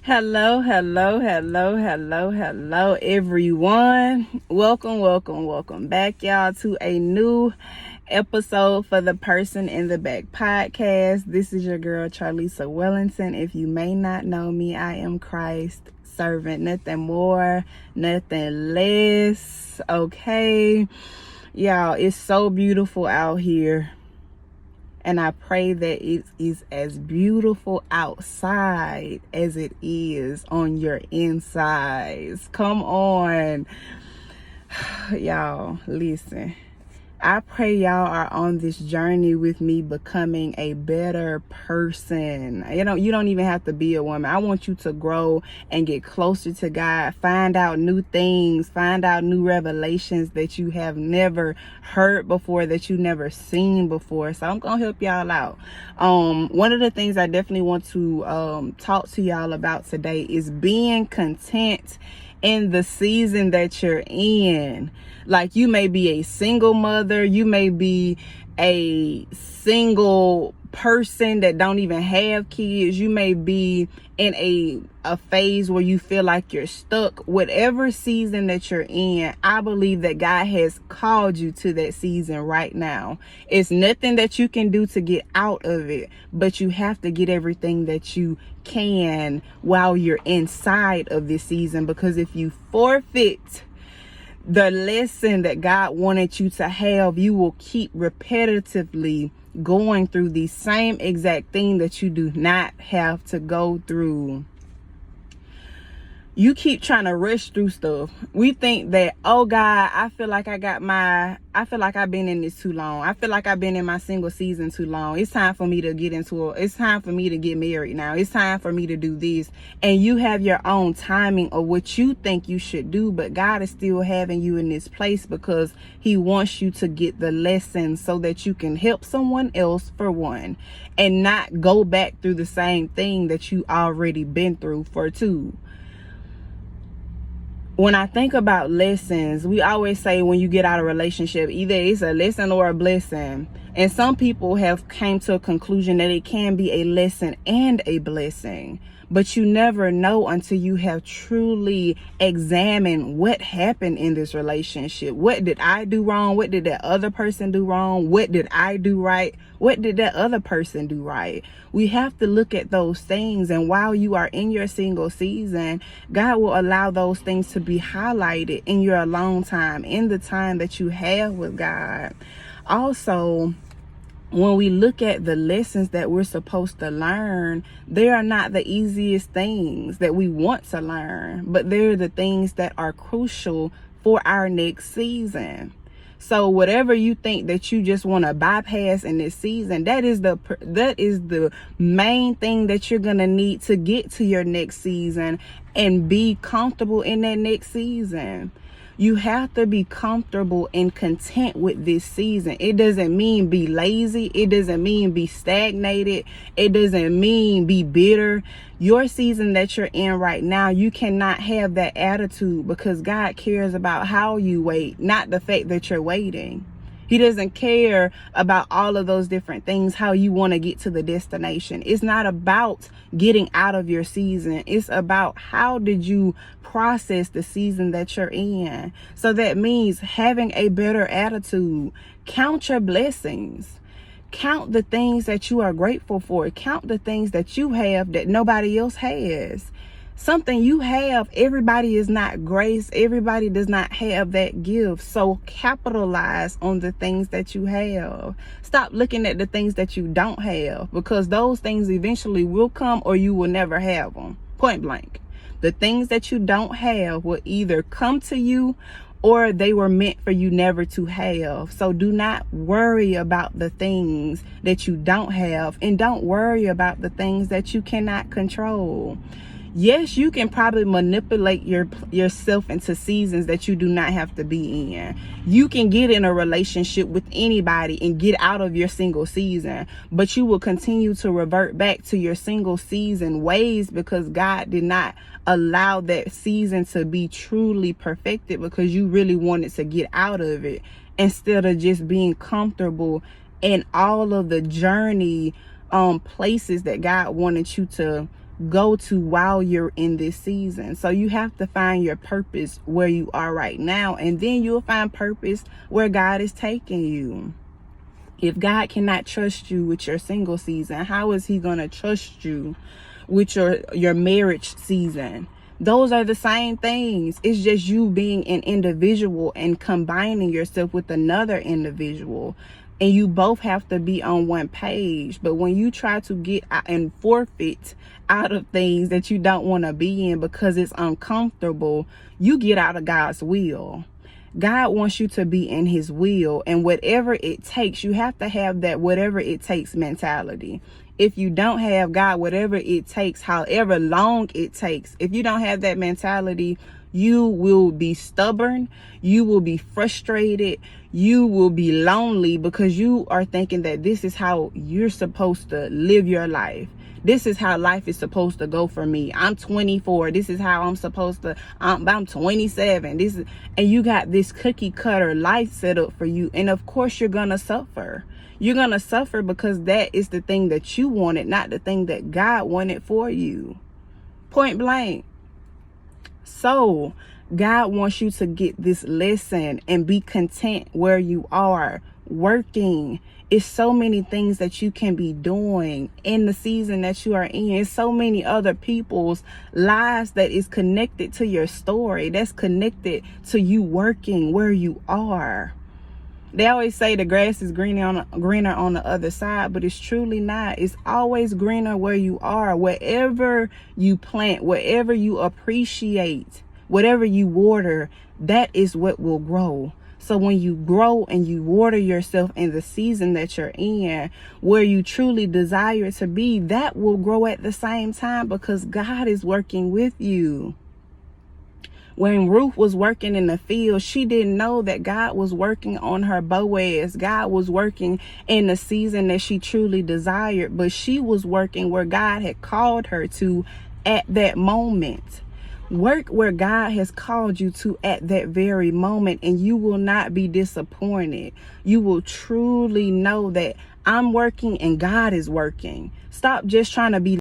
Hello, hello, hello, hello, hello, everyone. Welcome back, y'all, to a new episode for the Person in the Back podcast. This is your girl, Charlisa Wellington. If you may not know me, I am Christ servant, nothing more, nothing less. Okay, y'all, it's so beautiful out here. And I pray that it is as beautiful outside as it is on your insides. Come on. Y'all, listen. I pray y'all are on this journey with me becoming a better person. You don't even have to be a woman. I want you to grow and get closer to God, find out new things, find out new revelations that you have never heard before, that you never seen before. So I'm gonna help y'all out. One of the things I definitely want to talk to y'all about today is being content in the season that you're in. Like, you may be a single mother, you may be a single person that don't even have kids, you may be in a phase where you feel like you're stuck. Whatever season that you're in, I believe that God has called you to that season right now. It's nothing that you can do to get out of it, but you have to get everything that you can while you're inside of this season, because if you forfeit the lesson that God wanted you to have, you will keep repetitively going through the same exact thing that you do not have to go through. You keep trying to rush through stuff. We think that, oh God, I feel like I've been in this too long. I feel like I've been in my single season too long. It's time for me to it's time for me to get married now. It's time for me to do this. And you have your own timing of what you think you should do, but God is still having you in this place because He wants you to get the lesson so that you can help someone else, for one, and not go back through the same thing that you already been through, for two. When I think about lessons, we always say when you get out of a relationship, either it's a lesson or a blessing. And some people have came to a conclusion that it can be a lesson and a blessing. But you never know until you have truly examined what happened in this relationship. What did I do wrong? What did that other person do wrong? What did I do right? What did that other person do right? We have to look at those things. And while you are in your single season, God will allow those things to be highlighted in your alone time, in the time that you have with God. Also, when we look at the lessons that we're supposed to learn, they are not the easiest things that we want to learn, but they're the things that are crucial for our next season. So whatever you think that you just want to bypass in this season, that is the main thing that you're going to need to get to your next season and be comfortable in that next season. You have to be comfortable and content with this season. It doesn't mean be lazy. It doesn't mean be stagnated. It doesn't mean be bitter. Your season that you're in right now, you cannot have that attitude, because God cares about how you wait, not the fact that you're waiting. He doesn't care about all of those different things, how you want to get to the destination. It's not about getting out of your season. It's about how did you process the season that you're in. So that means having a better attitude. Count your blessings. Count the things that you are grateful for. Count the things that you have that nobody else has. Something you have, everybody is not grace. Everybody does not have that gift. So capitalize on the things that you have. Stop looking at the things that you don't have, because those things eventually will come or you will never have them. Point blank. The things that you don't have will either come to you or they were meant for you never to have. So do not worry about the things that you don't have, and don't worry about the things that you cannot control. Yes, you can probably manipulate yourself into seasons that you do not have to be in. You can get in a relationship with anybody and get out of your single season, but you will continue to revert back to your single season ways, because God did not allow that season to be truly perfected, because you really wanted to get out of it instead of just being comfortable in all of the journey places that God wanted you to go to while you're in this season. So you have to find your purpose where you are right now, and then you'll find purpose where God is taking you. If God cannot trust you with your single season, how is he going to trust you with your marriage season? Those are the same things. It's just you being an individual and combining yourself with another individual. And you both have to be on one page. But when you try to get and forfeit out of things that you don't want to be in because it's uncomfortable, you get out of God's will. God wants you to be in his will, and whatever it takes, you have to have that whatever it takes mentality. If you don't have God, whatever it takes, however long it takes, if you don't have that mentality, you will be stubborn, you will be frustrated, you will be lonely because you are thinking that this is how you're supposed to live your life. This is how life is supposed to go for me. I'm 24. This is how I'm supposed to. I'm 27. And you got this cookie cutter life set up for you. And of course, you're going to suffer. You're going to suffer because that is the thing that you wanted, not the thing that God wanted for you. Point blank. So God wants you to get this lesson and be content where you are working. It's so many things that you can be doing in the season that you are in. It's so many other people's lives that is connected to your story, that's connected to you working where you are. They always say the grass is greener on the other side, but it's truly not. It's always greener where you are. Wherever you plant, wherever you appreciate, whatever you water, that is what will grow. So when you grow and you water yourself in the season that you're in, where you truly desire to be, that will grow at the same time because God is working with you. When Ruth was working in the field, she didn't know that God was working on her Boaz. God was working in the season that she truly desired, but she was working where God had called her to at that moment. Work where God has called you to at that very moment, and you will not be disappointed. You will truly know that I'm working and God is working. Stop just trying to be